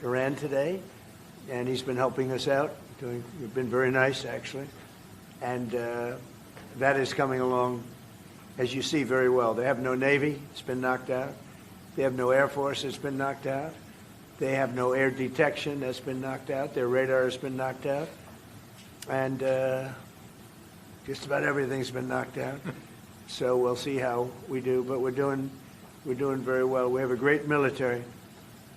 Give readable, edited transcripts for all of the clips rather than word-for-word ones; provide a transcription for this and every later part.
Iran today, and he's been helping us out. We've been very nice, actually. And that is coming along, as you see, very well. They have no Navy. It's been knocked out. They have no Air Force. It's been knocked out. They have no air detection. That's been knocked out. Their radar has been knocked out. And just about everything's been knocked out. So we'll see how we do. But we're doing very well. We have a great military,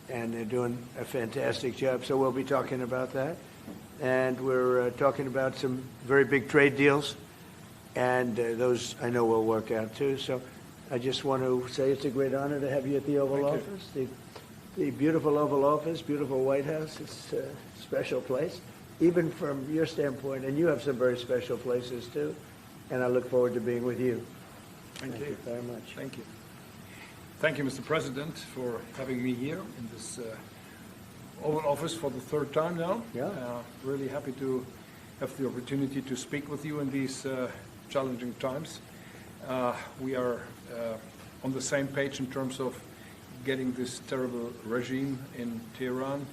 and they're doing a fantastic job. So we'll be talking about that. And we're talking about some very big trade deals. And those, I know, will work out, too. So I just want to say it's a great honor to have you at the Oval Office. The beautiful Oval Office, beautiful White House. It's a special place, even from your standpoint. And you have some very special places, too. And I look forward to being with you. Thank you very much. Thank you. Thank you, Mr. President, for having me here in this Oval Office for the third time now. Yeah. Really happy to have the opportunity to speak with you in these challenging times. We are on the same page in terms of getting this terrible regime in Tehran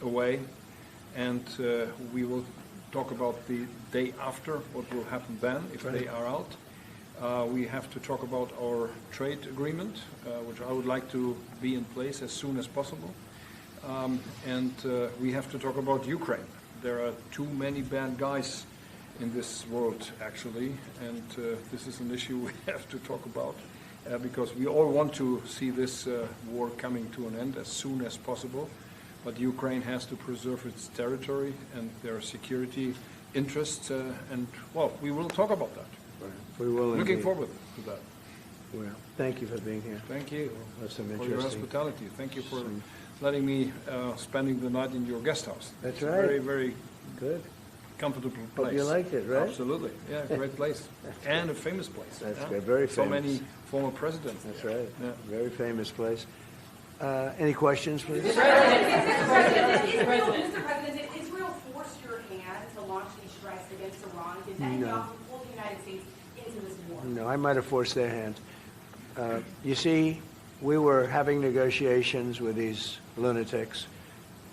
away, and we will talk about the day after, what will happen then if they are out. We have to talk about our trade agreement, which I would like to be in place as soon as possible. And we have to talk about Ukraine. There are too many bad guys in this world, actually, and this is an issue we have to talk about because we all want to see this war coming to an end as soon as possible. But Ukraine has to preserve its territory and their security interests, and, well, we will talk about that. We will. Looking forward to that. Well, thank you for being here. Thank you That's some for your interesting. hospitality. Thank you for letting me spending the night in your guest house. That's It's right. a very, very Good. comfortable place. Hope you liked it, right? Absolutely. Yeah, great place. And a famous place. That's yeah? good. Very So famous. many former presidents. That's there. right. Yeah. Very famous place. Any questions, please? Mr. President, did Israel force your hand to launch these strikes against Iran? Did that No. pull the United States into this war? No, I might have forced their hand. You see, we were having negotiations with these lunatics,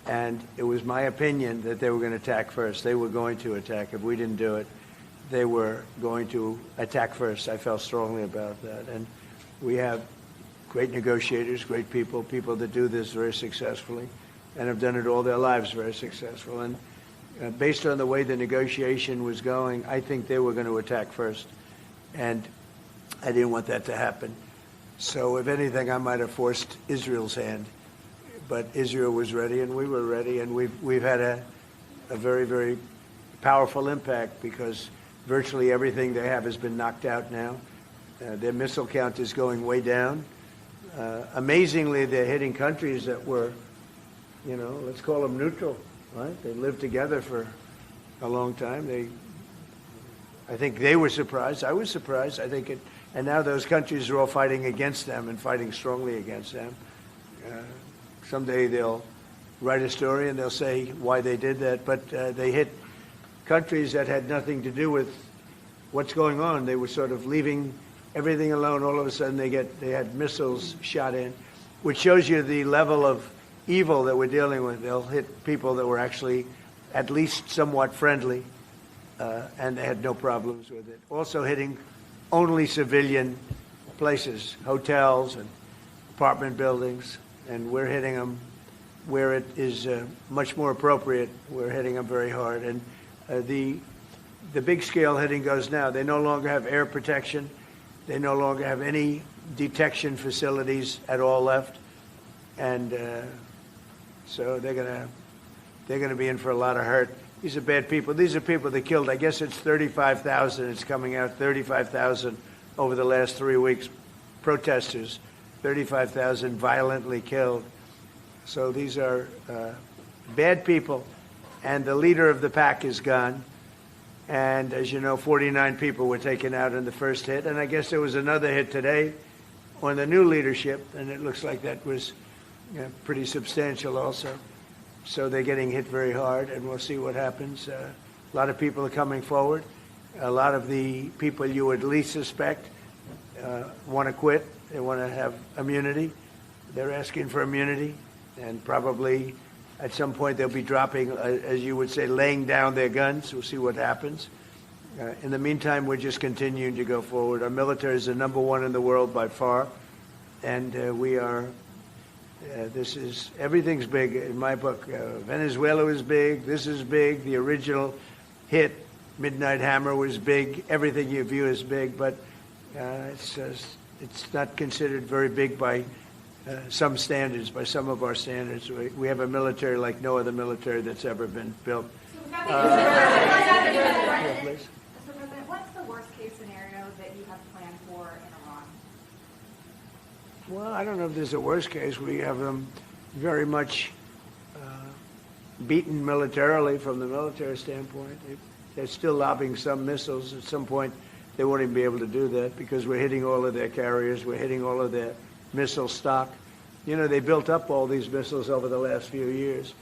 and it was my opinion that they were going to attack first. They were going to attack. If we didn't do it, they were going to attack first. I felt strongly about that. And we have great negotiators, great people, people that do this very successfully and have done it all their lives very successful. And based on the way the negotiation was going, I think they were going to attack first. And I didn't want that to happen. So if anything, I might have forced Israel's hand. But Israel was ready, and we were ready, and we've had a very, very powerful impact because virtually everything they have has been knocked out now. Their missile count is going way down. Amazingly, they're hitting countries that were, you know, let's call them neutral, right? They lived together for a long time. I think they were surprised. I was surprised. I think and now those countries are all fighting against them and fighting strongly against them. Someday they'll write a story and they'll say why they did that, but they hit countries that had nothing to do with what's going on. They were sort of leaving everything alone. All of a sudden they had missiles shot in, which shows you the level of evil that we're dealing with. They'll hit people that were actually at least somewhat friendly, and they had no problems with it. Also hitting only civilian places, hotels and apartment buildings, and we're hitting them where it is much more appropriate. We're hitting them very hard. And the big scale hitting goes now. They no longer have air protection. They no longer have any detection facilities at all left. And so they're gonna be in for a lot of hurt. These are bad people. These are people that killed. I guess it's 35,000. It's coming out 35,000 over the last 3 weeks. Protesters, 35,000 violently killed. So these are bad people, and the leader of the pack is gone. And as you know, 49 people were taken out in the first hit, and I guess there was another hit today on the new leadership, and it looks like that was pretty substantial also. So they're getting hit very hard, and we'll see what happens. A lot of people are coming forward. A lot of the people you would least suspect want to quit. They want to have immunity. They're asking for immunity. and probably at some point they'll be dropping, as you would say, laying down their guns. We'll see what happens. In the meantime, we're just continuing to go forward. Our military is the number one in the world by far, and we are. Everything's big in my book. Venezuela was big. This is big. The original hit, Midnight Hammer, was big. Everything you view is big, but it's not considered very big by some standards, by some of our standards. We have a military like no other military that's ever been built. Yeah, please. Mr. President, what's the worst-case scenario that you have planned for in Iran? Well, I don't know if there's a worst case. We have them very much beaten militarily from the military standpoint. They're still lobbing some missiles. At some point, they won't even be able to do that because we're hitting all of their carriers. We're hitting all of their missile stock. You know, they built up all these missiles over the last few years.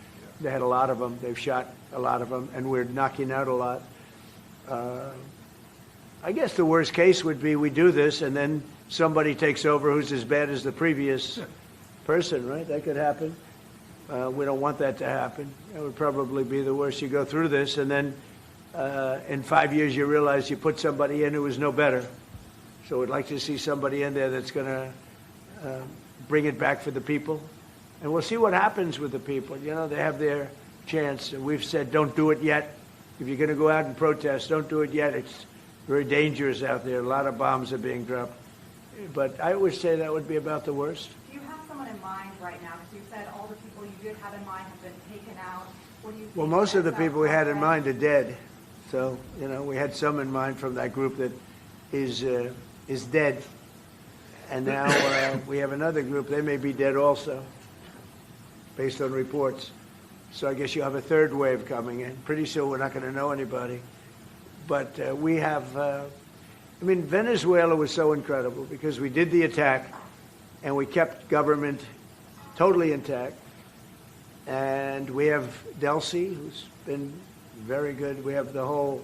They had a lot of them. They've shot a lot of them, and we're knocking out a lot. I guess the worst case would be we do this, and then somebody takes over who's as bad as the previous person, right? That could happen. We don't want that to happen. That would probably be the worst. You go through this, and then in 5 years you realize you put somebody in who was no better. So we'd like to see somebody in there that's going to bring it back for the people. And we'll see what happens with the people. You know, they have their chance. And we've said, don't do it yet. If you're going to go out and protest, don't do it yet. It's very dangerous out there. A lot of bombs are being dropped. But I would say that would be about the worst. Do you have someone in mind right now? Because you said all the people you did have in mind have been taken out. What do you think? Well, most of the that's people we had in out mind are dead. So, you know, we had some in mind from that group that is dead. And now we have another group. They may be dead also, based on reports. So I guess you have a third wave coming in. Pretty soon we're not going to know anybody. But we have, I mean, Venezuela was so incredible because we did the attack and we kept government totally intact. And we have Delcy, who's been very good. We have the whole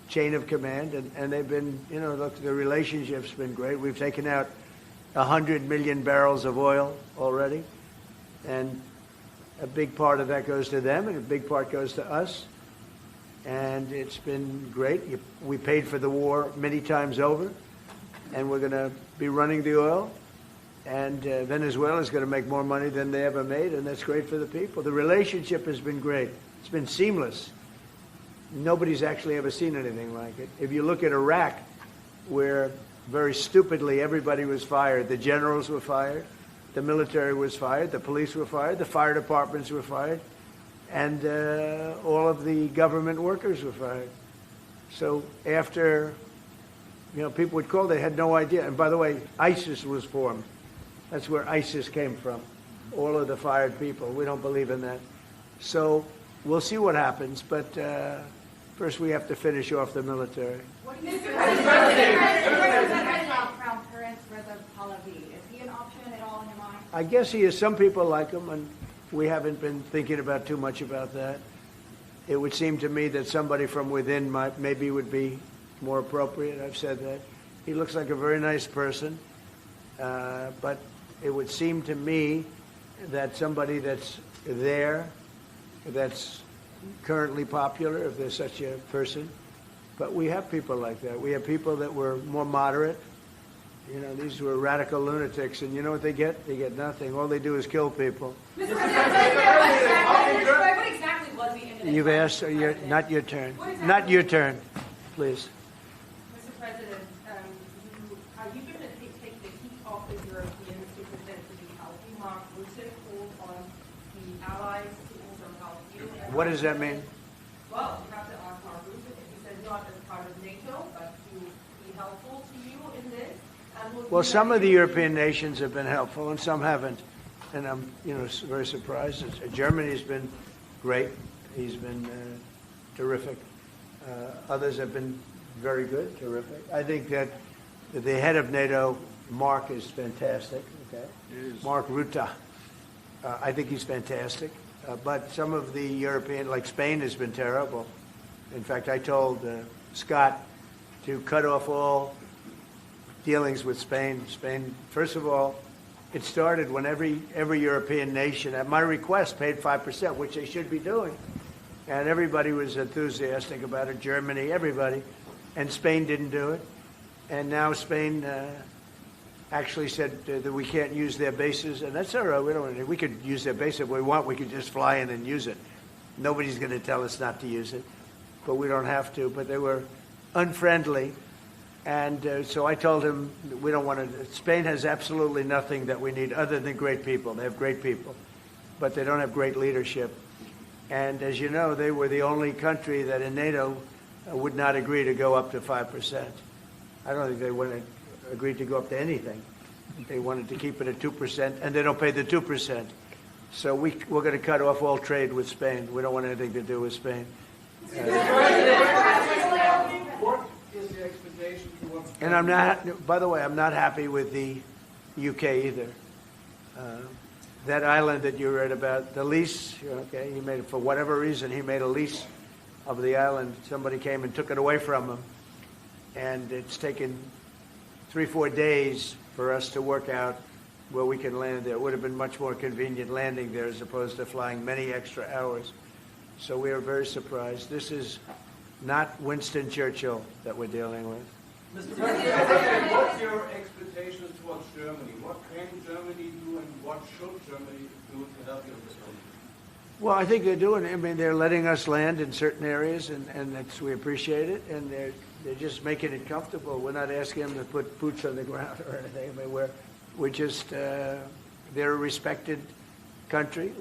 chain of command, and they've been, you know, look, the relationship's been great. We've taken out 100 million barrels of oil already, and a big part of that goes to them, and a big part goes to us. And it's been great. We paid for the war many times over, and we're going to be running the oil. And Venezuela is going to make more money than they ever made, and that's great for the people. The relationship has been great. It's been seamless. Nobody's actually ever seen anything like it. If you look at Iraq, where very stupidly everybody was fired, the generals were fired, the military was fired, the police were fired, the fire departments were fired, and all of the government workers were fired. So after, you know, people would call, they had no idea. And by the way, ISIS was formed. That's where ISIS came from, all of the fired people. We don't believe in that. So we'll see what happens, but first we have to finish off the military. What do you think? Crown Prince Reza Pahlavi, is he an option at all in your mind? I guess he is. Some people like him, and we haven't been thinking about too much about that. It would seem to me that somebody from within maybe would be more appropriate. I've said that. He looks like a very nice person, but it would seem to me that somebody that's there, that's currently popular, if there's such a person. But we have people like that. We have people that were more moderate. You know, these were radical lunatics, and you know what they get? They get nothing. All they do is kill people. Mr. President, what exactly was the imminent? You've asked, not your turn. Not your turn, please. Mr. President, you've been taking the heat off the European superintendent to be healthy. Mark Rutte called on the allies to also help you. What does that mean? Well, you have to ask Mark Rutte if he said not as part of NATO, but to be helpful to you in this. Well, some of the European nations have been helpful, and some haven't. And I'm, you know, very surprised. Germany's been great. He's been terrific. Others have been very good, terrific. I think that the head of NATO, Mark, is fantastic. Okay, Mark Rutte. I think he's fantastic. But some of the European, like Spain, has been terrible. In fact, I told Scott to cut off all dealings with Spain. Spain, first of all, It started when every European nation, at my request, paid 5%, which they should be doing. And everybody was enthusiastic about it, Germany, everybody. And Spain didn't do it. And now Spain actually said that we can't use their bases, and that's all right. We could use their base if we want. We could just fly in and use it. Nobody's going to tell us not to use it, but we don't have to. But they were unfriendly, and so I told him we don't want to. Spain has absolutely nothing that we need other than great people. They have great people, but they don't have great leadership. And as you know, they were the only country that in NATO would not agree to go up to 5%. I don't think they would have agreed to go up to anything. They wanted to keep it at 2%, and they don't pay the 2%. So we're going to cut off all trade with Spain. We don't want anything to do with Spain. What is the expectation towards Spain? And I'm not, by the way, I'm not happy with the UK either. That island that you read about, the lease, okay, he made it for whatever reason, he made a lease of the island. Somebody came and took it away from him. And it's taken 3-4 days for us to work out where we can land there. It would have been much more convenient landing there as opposed to flying many extra hours. So we are very surprised. This is not Winston Churchill that we're dealing with. Mr. President, what's your expectations towards Germany? What can Germany do and what should Germany do to help you in this moment? Well, I think they're doing it. I mean, they're letting us land in certain areas, and we appreciate it. And they're just making it comfortable. We're not asking them to put boots on the ground or anything. I mean, we're just they're a respected country.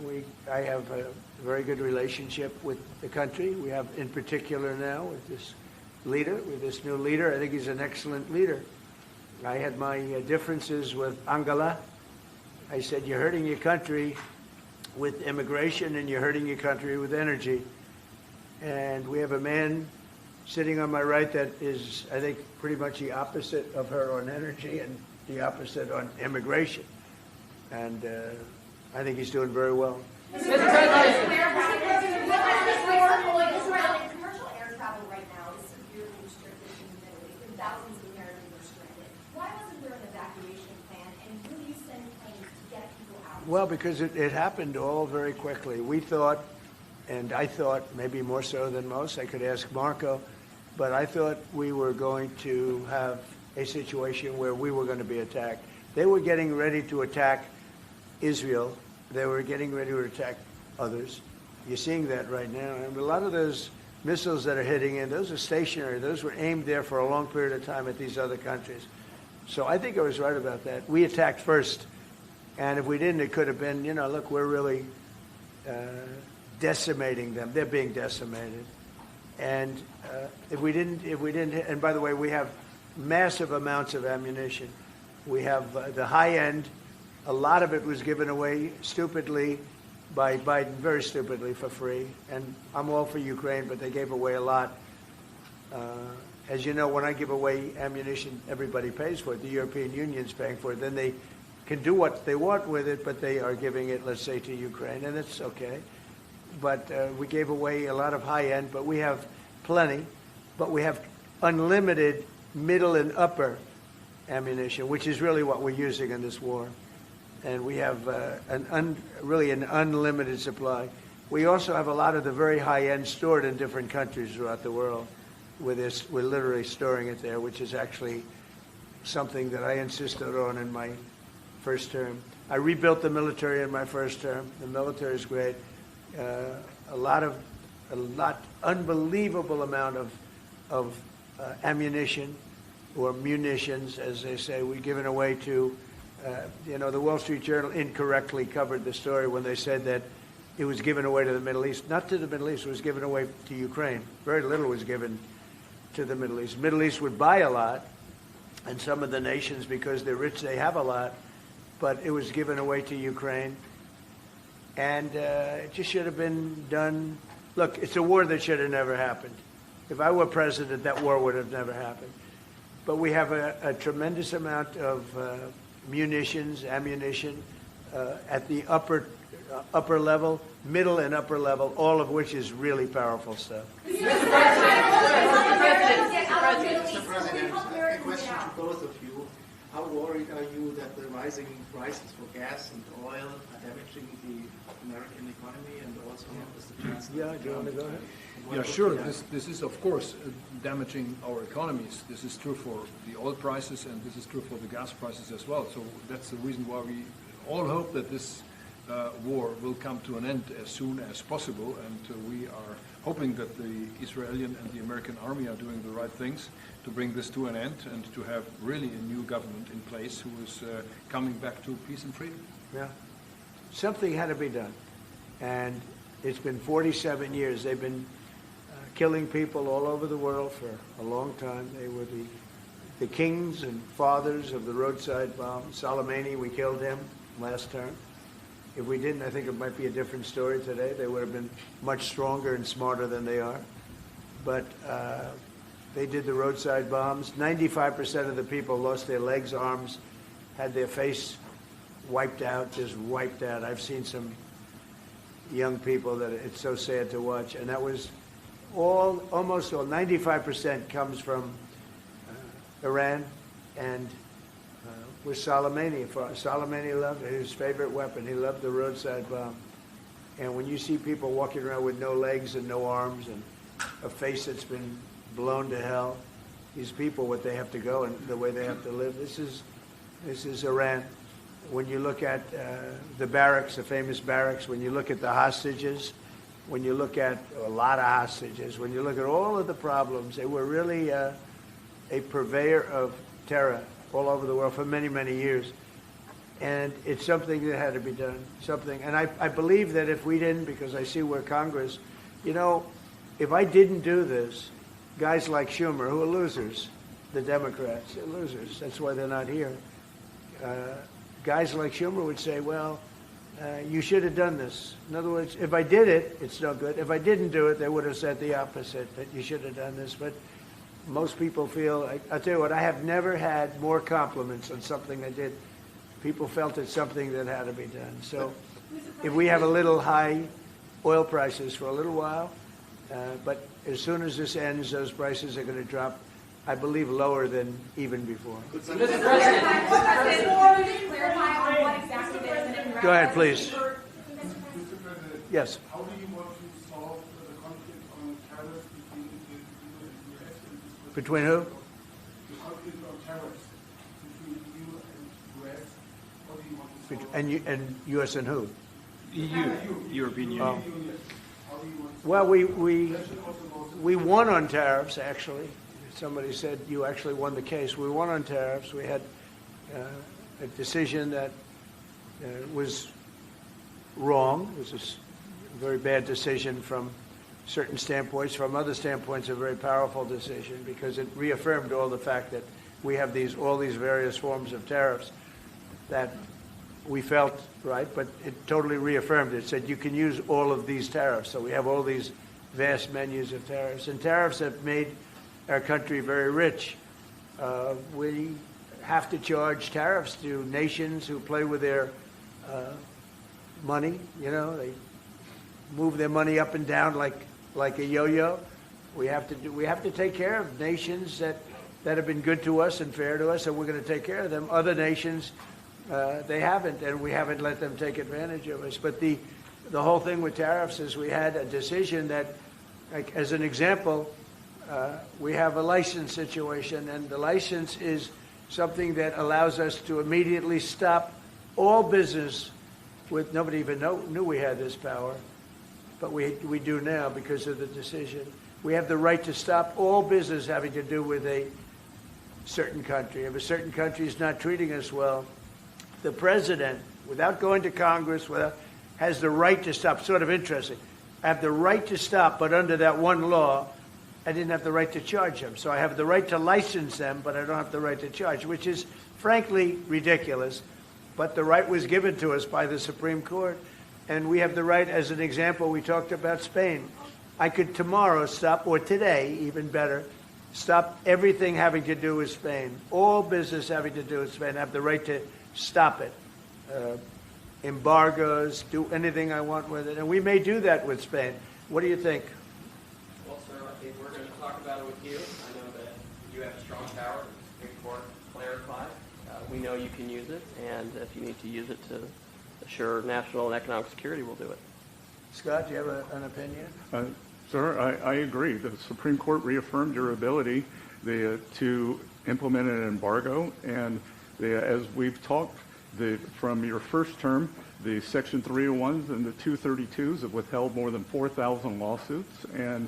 I have a very good relationship with the country. We have, in particular, now with this leader, with this new leader. I think he's an excellent leader. I had my differences with Angela. I said, "You're hurting your country with immigration, and you're hurting your country with energy." And we have a man sitting on my right that is, I think, pretty much the opposite of her on energy and the opposite on immigration. And I think he's doing very well. Commercial air travel right now is severely restricted in the Middle East, and thousands of Americans are stranded. Why wasn't there an evacuation plan, and will you send planes to get people out? Well, because it happened all very quickly. We thought, and I thought maybe more so than most, I could ask Marco, but I thought we were going to have a situation where we were going to be attacked. They were getting ready to attack Israel. They were getting ready to attack others. You're seeing that right now. And a lot of those missiles that are hitting in, those are stationary. Those were aimed there for a long period of time at these other countries. So I think I was right about that. We attacked first. And if we didn't, it could have been, look, we're really decimating them. They're being decimated. And if we didn't, and by the way, we have massive amounts of ammunition. We have the high end. A lot of it was given away stupidly by Biden, very stupidly, for free. And I'm all for Ukraine, but they gave away a lot. As you know, when I give away ammunition, everybody pays for it. The European Union's paying for it. Then they can do what they want with it, but they are giving it, let's say, to Ukraine, and it's okay. But we gave away a lot of high end, but we have plenty. But we have unlimited middle and upper ammunition, which is really what we're using in this war. And we have really an unlimited supply. We also have a lot of the very high end stored in different countries throughout the world. We're literally storing it there, which is actually something that I insisted on in my first term. I rebuilt the military in my first term. The military is great. Unbelievable amount of ammunition, or munitions, as they say, we've given away to, the Wall Street Journal incorrectly covered the story when they said that it was given away to the Middle East. Not to the Middle East, it was given away to Ukraine. Very little was given to the Middle East. Middle East would buy a lot, and some of the nations, because they're rich, they have a lot, but it was given away to Ukraine. And it just should have been done. Look, it's a war that should have never happened. If I were president, that war would have never happened. But we have a tremendous amount of munitions, ammunition at the upper level, middle and upper level, all of which is really powerful stuff. Mr. President, a question to both of you. How worried are you that the rising prices for gas and oil are damaging the American economy and also as the Chancellor of Yeah, do you want to go ahead? Yeah, sure. This is, of course, damaging our economies. This is true for the oil prices, and this is true for the gas prices as well. So that's the reason why we all hope that this war will come to an end as soon as possible, and we are hoping that the Israeli and the American army are doing the right things to bring this to an end and to have really a new government in place who is coming back to peace and freedom. Yeah. Something had to be done. And it's been 47 years. They've been killing people all over the world for a long time. They were the kings and fathers of the roadside bomb. Soleimani, we killed him last term. If we didn't, I think it might be a different story today. They would have been much stronger and smarter than they are. But they did the roadside bombs. 95% of the people lost their legs, arms, had their face wiped out, just wiped out. I've seen some young people that it's so sad to watch. And that was almost all, 95% comes from Iran and with Soleimani. Soleimani loved his favorite weapon. He loved the roadside bomb. And when you see people walking around with no legs and no arms and a face that's been blown to hell, these people, what they have to go and the way they have to live, this is Iran. When you look at the barracks, the famous barracks, when you look at the hostages, when you look at a lot of hostages, when you look at all of the problems, they were really a purveyor of terror all over the world for many, many years. And it's something that had to be done, something. And I believe that if we didn't, because I see where Congress, you know, if I didn't do this, guys like Schumer, who are losers, the Democrats, they're losers. That's why they're not here. Guys like Schumer would say, well, you should have done this. In other words, if I did it, it's no good. If I didn't do it, they would have said the opposite, that you should have done this. But most people feel, I'll tell you what, I have never had more compliments on something I did. People felt it's something that had to be done. So if we have a little high oil prices for a little while, but as soon as this ends, those prices are going to drop, I believe, lower than even before. Mr. President, clarify on what exactly it is in Go ahead, please. Mr. President, Yes. How do you want to solve the conflict on tariffs between the EU and the US? And Between who? the conflict on tariffs between the EU and the US. How do you want to solve And U.S. and who? EU, European Union. Oh. it? How do you want to Well, solve we won on tariffs, actually. Somebody said you actually won the case. We won on tariffs. We had a decision that was wrong. It was a very bad decision from certain standpoints. From other standpoints, a very powerful decision because it reaffirmed all the fact that we have all these various forms of tariffs that we felt right, but it totally reaffirmed it. It said you can use all of these tariffs. So we have all these vast menus of tariffs. And tariffs have made our country very rich. We have to charge tariffs to nations who play with their money. You know, they move their money up and down like a yo-yo. We have to take care of nations that have been good to us and fair to us, and we're going to take care of them. Other nations, they haven't, and we haven't let them take advantage of us. But the whole thing with tariffs is we had a decision that, like as an example, we have a license situation, and the license is something that allows us to immediately stop all business with, nobody even knew we had this power, but we do now because of the decision. We have the right to stop all business having to do with a certain country. If a certain country is not treating us well, the president, without going to Congress, has the right to stop. Sort of interesting. I have the right to stop, but under that one law, I didn't have the right to charge them. So I have the right to license them, but I don't have the right to charge, which is frankly ridiculous. But the right was given to us by the Supreme Court. And we have the right, as an example, we talked about Spain. I could tomorrow stop, or today, even better, stop everything having to do with Spain. All business having to do with Spain. I have the right to stop it. Embargoes, do anything I want with it. And we may do that with Spain. What do you think? Well, sir, I think we're going to talk about it with you. I know that you have strong power. The Supreme Court clarified we know you can use it, and if you need to use it to assure national and economic security, we'll do it. Scott, do you have an opinion? Sir, I agree. The Supreme Court reaffirmed your ability to implement an embargo, and as we've talked, from your first term, the Section 301s and the 232s have withheld more than 4,000 lawsuits, and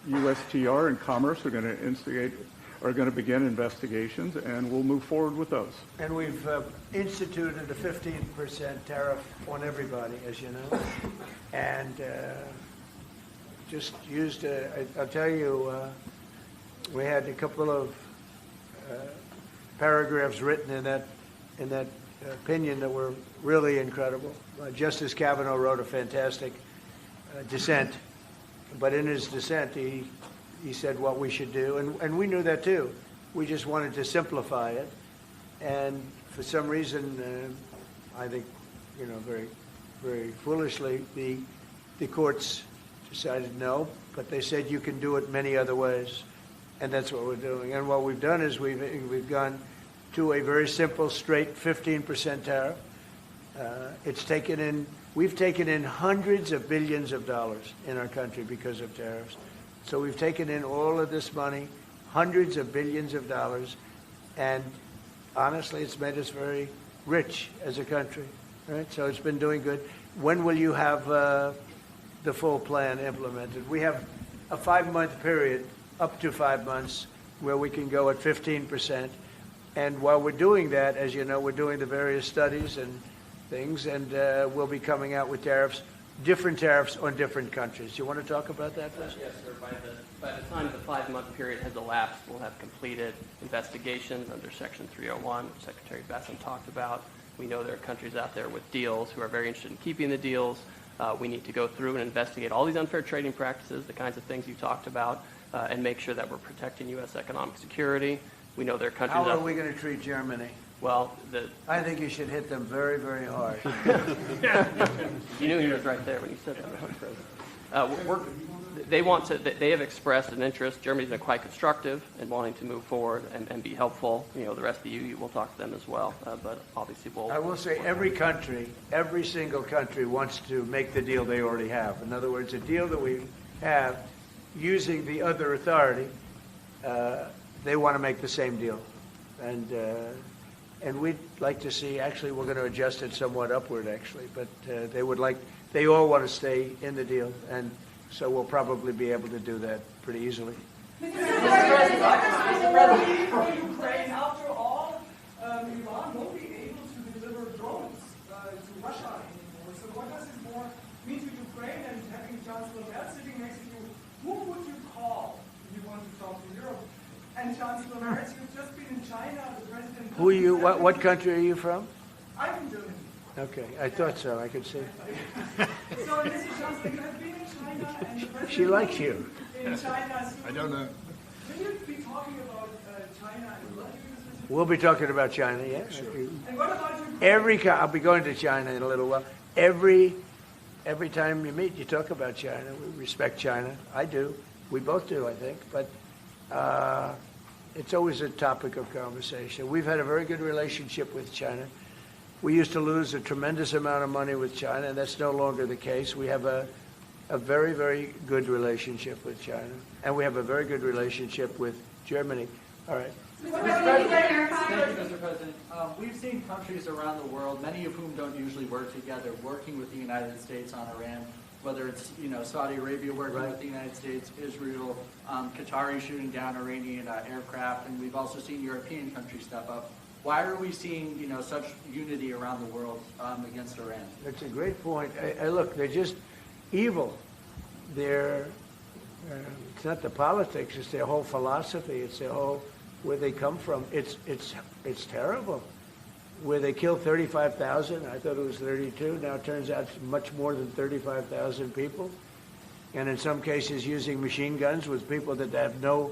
USTR and Commerce are going to begin investigations, and we'll move forward with those. And we've instituted a 15% tariff on everybody, as you know, and just used. I'll tell you, we had a couple of paragraphs written in that opinion that were really incredible. Justice Kavanaugh wrote a fantastic dissent, but in his dissent, he said what we should do, and we knew that too. We just wanted to simplify it, and for some reason, I think, very, very foolishly, the courts decided no, but they said you can do it many other ways, and that's what we're doing. And what we've done is we've gone to a very simple, straight 15% tariff. We've taken in hundreds of billions of dollars in our country because of tariffs. So we've taken in all of this money, hundreds of billions of dollars, and honestly, it's made us very rich as a country, right? So it's been doing good. When will you have the full plan implemented? We have a 5-month period, up to 5 months, where we can go at 15%. And while we're doing that, as you know, we're doing the various studies and things, and we'll be coming out with different tariffs on different countries. Do you want to talk about that, please? Yes, sir. By the time the 5-month period has elapsed, we'll have completed investigations under Section 301, which Secretary Bessent talked about. We know there are countries out there with deals who are very interested in keeping the deals. We need to go through and investigate all these unfair trading practices, the kinds of things you talked about, and make sure that we're protecting U.S. economic security. We know there are countries. How are we going to treat Germany? Well, I think you should hit them very, very hard. You knew he was right there when you said that, Mr. President. They have expressed an interest. Germany's been quite constructive in wanting to move forward and be helpful. The rest of the EU, we'll talk to them as well. But obviously, I will say every single country wants to make the deal they already have. In other words, a deal that we have using the other authority, they want to make the same deal. And we'd like to see, actually, we're going to adjust it somewhat upward, actually, but they all want to stay in the deal, and so we'll probably be able to do that pretty easily. Mr. President, for Ukraine, after all, Iran won't be able to deliver drones to Russia anymore. So what does it more mean to Ukraine, and having Chancellor Merz sitting next to you, who would you call if you want to talk to Europe? And Chancellor Merz, you've just been in China, the president... Who are you, what country are you from? I'm from Germany. Okay, I thought so, I could see. So, Mr. Chancellor, you have been in China, and the president... She likes you. In China, I don't know. Will you be talking about China and what you We'll be talking about China, yeah. Sure. And what about Ukraine? I'll be going to China in a little while. Every time you meet, you talk about China. We respect China. I do. We both do, I think. But it's always a topic of conversation. We've had a very good relationship with China. We used to lose a tremendous amount of money with China, and that's no longer the case. We have a very, very good relationship with China, and we have a very good relationship with Germany. All right. Thank you, Mr. President. We've seen countries around the world, many of whom don't usually work together, working with the United States on Iran, whether it's Saudi Arabia working with the United States, Israel, Qatari shooting down Iranian aircraft, and we've also seen European countries step up. Why are we seeing such unity around the world against Iran? That's a great point. Look, they're just evil. They're it's not the politics; it's their whole philosophy. It's their whole where they come from. It's terrible. Where they killed 35,000, I thought it was 32. Now it turns out it's much more than 35,000 people, and in some cases using machine guns with people that have no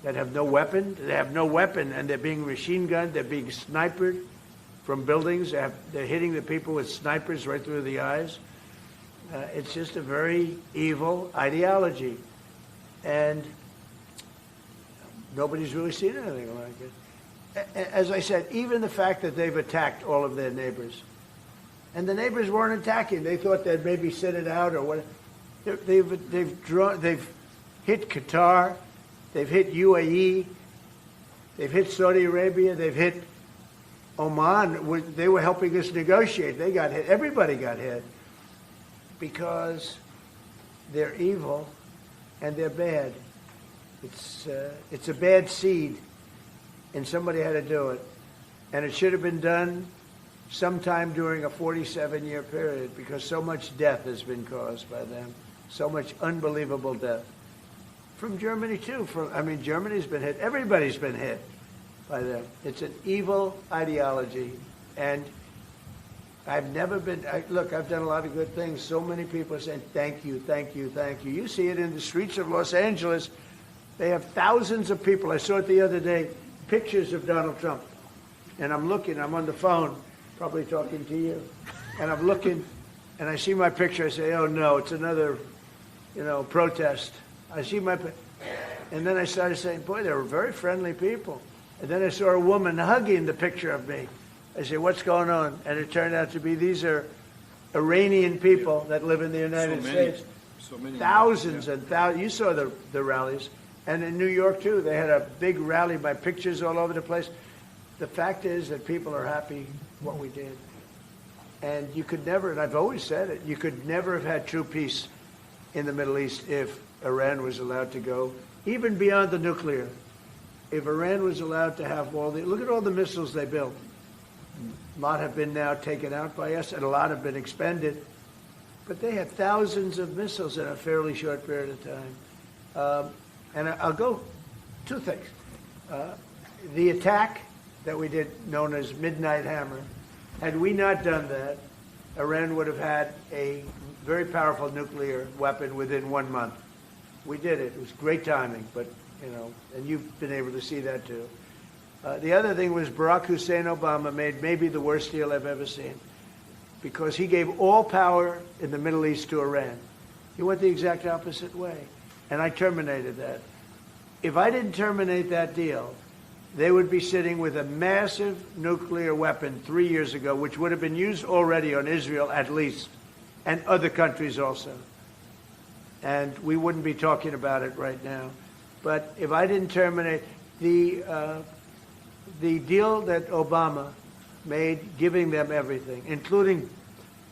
weapon. They have no weapon, and they're being machine gunned. They're being sniped from buildings. They're hitting the people with snipers right through the eyes. It's just a very evil ideology, and nobody's really seen anything like it. as I said, even the fact that they've attacked all of their neighbors, and the neighbors weren't attacking. They thought they'd maybe sit it out or what. They've hit Qatar, they've hit UAE, they've hit Saudi Arabia, they've hit Oman. They were helping us negotiate. They got hit. Everybody got hit because they're evil and they're bad. It's a bad seed, and somebody had to do it. And it should have been done sometime during a 47-year period because so much death has been caused by them, so much unbelievable death. From Germany, too. Germany's been hit. Everybody's been hit by them. It's an evil ideology, and I've never been, look, I've done a lot of good things. So many people are saying, thank you, thank you, thank you. You see it in the streets of Los Angeles. They have thousands of people. I saw it the other day, pictures of Donald Trump. And I'm looking, I'm on the phone, probably talking to you. And I'm looking, and I see my picture. I say, oh, no, it's another, protest. I see my, and then I started saying, boy, they were very friendly people. And then I saw a woman hugging the picture of me. I said, what's going on? And it turned out to be these are Iranian people that live in the United States. So many. Thousands and thousands. You saw the rallies. And in New York, too, they had a big rally by pictures all over the place. The fact is that people are happy what we did. And you could never, and I've always said it, you could never have had true peace in the Middle East if Iran was allowed to go, even beyond the nuclear. If Iran was allowed to have look at all the missiles they built. A lot have been now taken out by us, and a lot have been expended. But they had thousands of missiles in a fairly short period of time. And I'll go two things. The attack that we did, known as Midnight Hammer, had we not done that, Iran would have had a very powerful nuclear weapon within 1 month. We did it. It was great timing, but, and you've been able to see that too. The other thing was Barack Hussein Obama made maybe the worst deal I've ever seen because he gave all power in the Middle East to Iran. He went the exact opposite way, and I terminated that. If I didn't terminate that deal, they would be sitting with a massive nuclear weapon 3 years ago, which would have been used already on Israel at least, and other countries also. And we wouldn't be talking about it right now. But if I didn't terminate the deal that Obama made, giving them everything, including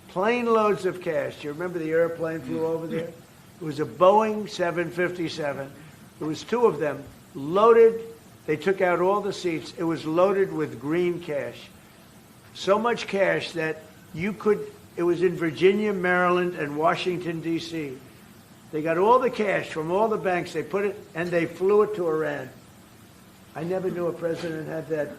plane loads of cash. You remember the airplane flew over there? It was a Boeing 757. There was two of them, loaded. They took out all the seats. It was loaded with green cash. So much cash that it was in Virginia, Maryland, and Washington, D.C. They got all the cash from all the banks. They put it, and they flew it to Iran. I never knew a president had that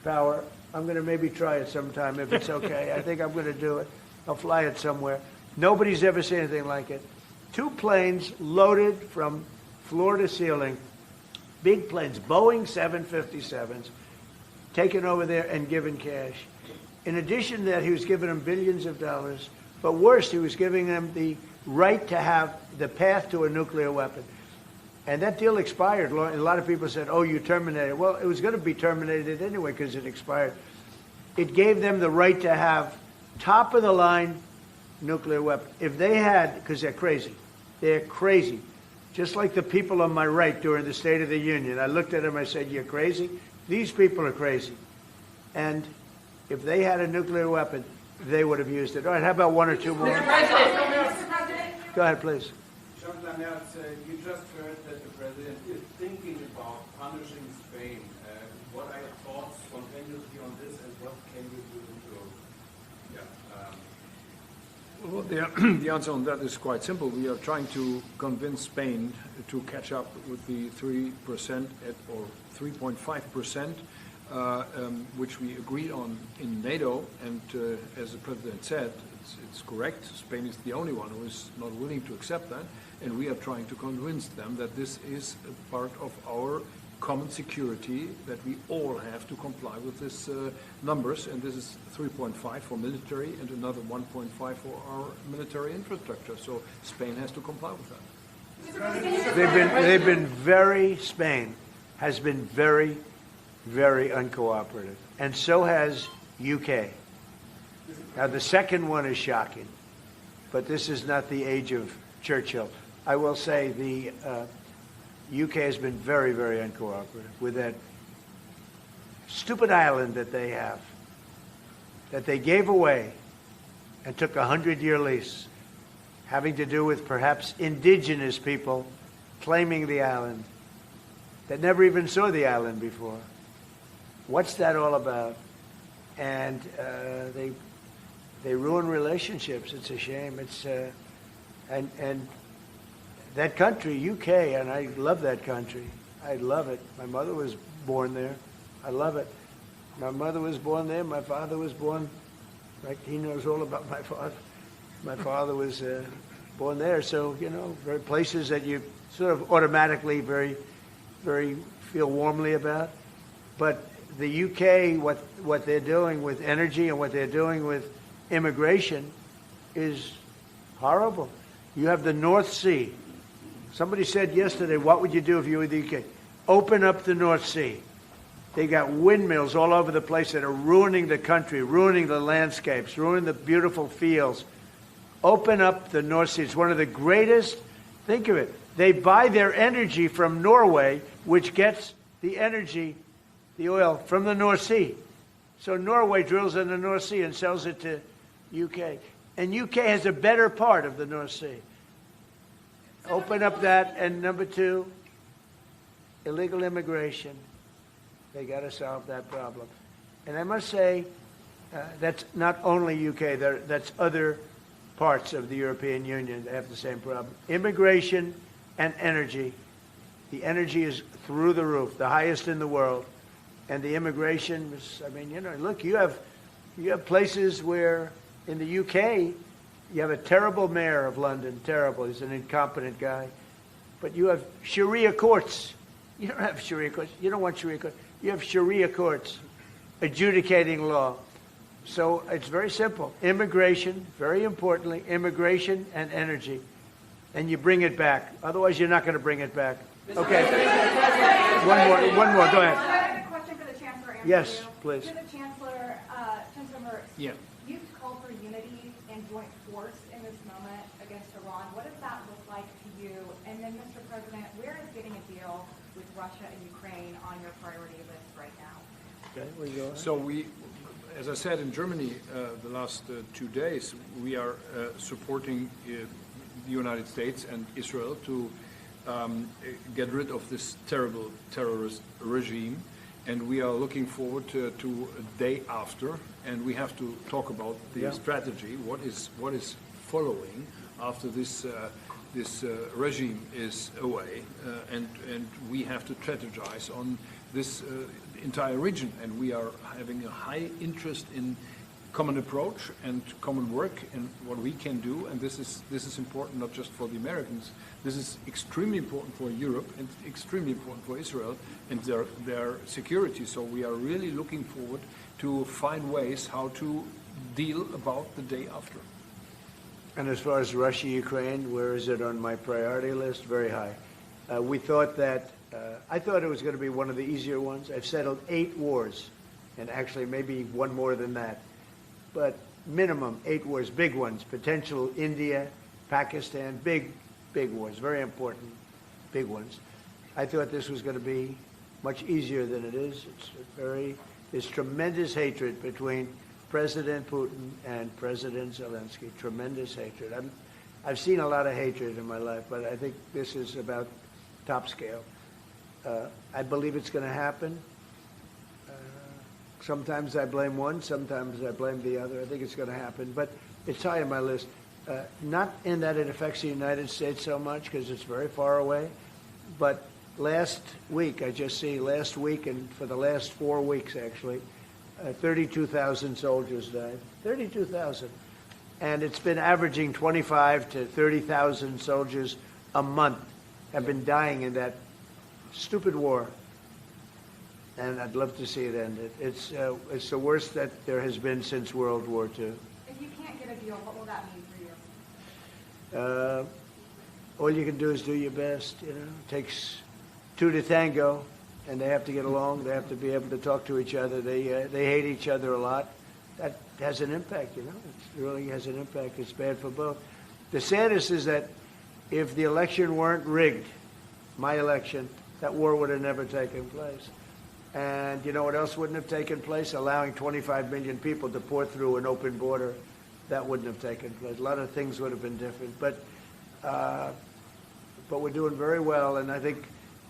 power. I'm going to maybe try it sometime if it's okay. I think I'm going to do it. I'll fly it somewhere. Nobody's ever seen anything like it. 2 planes loaded from floor to ceiling, big planes, Boeing 757s, taken over there and given cash. In addition to that, he was giving them billions of dollars. But worse, he was giving them the right to have the path to a nuclear weapon. And that deal expired. A lot of people said, oh, you terminated it. Well, it was going to be terminated anyway because it expired. It gave them the right to have top-of-the-line nuclear weapon. If they had, because they're crazy, just like the people on my right during the State of the Union. I looked at them, I said, you're crazy? These people are crazy. And if they had a nuclear weapon, they would have used it. All right, how about 1 or 2 more? Mr. President. Go ahead, please. Chancellor Merz, you just heard that the president is thinking about punishing Spain. What are your thoughts spontaneously on this, and what can you do Well, the answer on that is quite simple. We are trying to convince Spain to catch up with the 3% or 3.5%, which we agreed on in NATO. And as the president said, it's correct. Spain is the only one who is not willing to accept that. And we are trying to convince them that this is a part of our common security, that we all have to comply with these numbers, and this is 3.5 for military and another 1.5 for our military infrastructure. So Spain has to comply with that. Spain has been very very uncooperative. And so has UK. Now, the second one is shocking, but this is not the age of Churchill. I will say the UK has been very, very uncooperative with that stupid island that they have, that they gave away and took a 100-year lease, having to do with perhaps indigenous people claiming the island that never even saw the island before. What's that all about? And they ruin relationships. It's a shame. It's and that country, UK, and I love that country. I love it. My mother was born there. I love it. My mother was born there. My father was born. Right? He knows all about my father. My father was born there. So, you know, very places that you sort of automatically very feel warmly about. But the UK, what they're doing with energy and what they're doing with immigration is horrible. You have the North Sea. Somebody said yesterday, what would you do if you were the UK? Open up the North Sea. They got windmills all over the place that are ruining the country, ruining the landscapes, ruining the beautiful fields. Open up the North Sea. It's one of the greatest, think of it, they buy their energy from Norway, which gets the energy, the oil, from the North Sea. So Norway drills in the North Sea and sells it to UK. And UK has a better part of the North Sea. Open up that. And number two, illegal immigration. They got to solve that problem. And I must say, that's not only UK, that's other parts of the European Union that have the same problem. Immigration and energy. The energy is through the roof, the highest in the world. And the immigration is, I mean, you know, look, you have places where in the UK, you have a terrible mayor of London, terrible, he's an incompetent guy. But you have Sharia courts. You don't have Sharia courts. You don't want Sharia courts. You have Sharia courts adjudicating law. So it's very simple. Immigration, very importantly, immigration and energy. And you bring it back. Otherwise, you're not going to bring it back. Okay. One more. Go ahead. I have a question for the Chancellor. Yes, please. To the Chancellor, Chancellor Merz. Yeah. You've called for unity and joint force in this moment against Iran. What does that look like to you? And then, Mr. President, where is getting a deal with Russia and Ukraine on your priority list right now? Okay, we go ahead. So we, as I said in Germany the last 2 days, we are supporting the United States and Israel to get rid of this terrible terrorist regime. And we are looking forward to a day after, and we have to talk about the strategy. What is following after this regime is away, and we have to strategize on this entire region. And we are having a high interest in common approach and common work and what we can do. And this is important not just for the Americans. This is extremely important for Europe and extremely important for Israel and their security. So we are really looking forward to find ways how to deal about the day after. And as far as Russia, Ukraine, where is it on my priority list? Very high. We thought that, I thought it was going to be one of the easier ones. I've settled 8 wars, and actually maybe one more than that. But minimum 8 wars, big ones, potential India, Pakistan, big wars, very important, big ones. I thought this was going to be much easier than it is. There's tremendous hatred between President Putin and President Zelensky, tremendous hatred. I've seen a lot of hatred in my life, but I think this is about top scale. I believe it's going to happen. Sometimes I blame one, sometimes I blame the other. I think it's going to happen, but it's high on my list. Not in that it affects the United States so much, because it's very far away, but last week and for the last 4 weeks actually, 32,000 soldiers died. 32,000. And it's been averaging 25 to 30,000 soldiers a month have been dying in that stupid war. And I'd love to see it ended. It's the worst that there has been since World War II. If you can't get a deal, what will that mean for you? All you can do is do your best. You know, it takes 2 to tango. and they have to get along. They have to be able to talk to each other. They hate each other a lot. That has an impact, you know. It really has an impact. It's bad for both. The saddest is that if the election weren't rigged, my election, that war would have never taken place. And you know what else wouldn't have taken place? Allowing 25 million people to pour through an open border, that wouldn't have taken place. A lot of things would have been different. But we're doing very well, and I think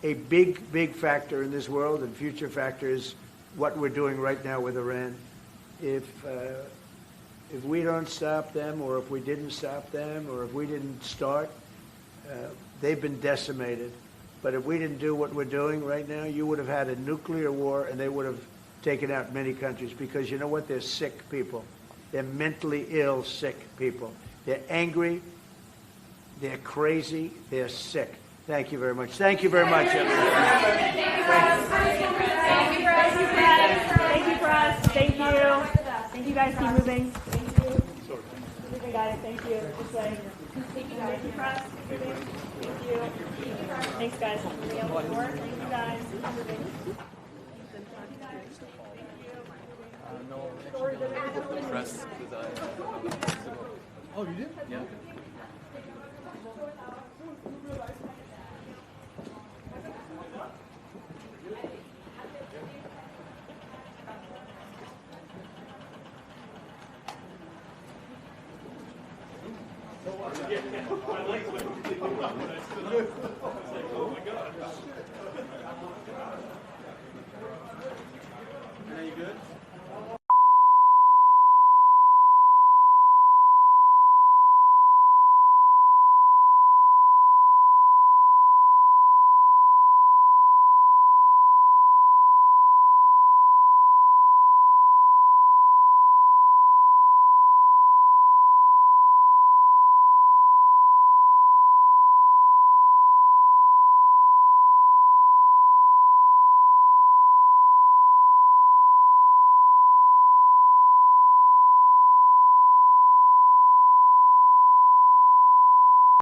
a big factor in this world and future factor is what we're doing right now with Iran. If we don't stop them, or if we didn't stop them, or if we didn't start, they've been decimated. But if we didn't do what we're doing right now, you would have had a nuclear war, and they would have taken out many countries, because you know what? They're sick people. They're mentally ill, sick people. They're angry. They're crazy. They're sick. Thank you very much. Thank you very much, everyone. Thank you, Press. Thank you, Press. Thank you. Thank you, guys. Keep moving. Thank you. We got it. Thank you. This way. Thank you, guys. Thank you, Press. Thank you. Thanks, guys. Thank you, guys. Keep moving. Press. Oh, you did? Yeah. Are you good?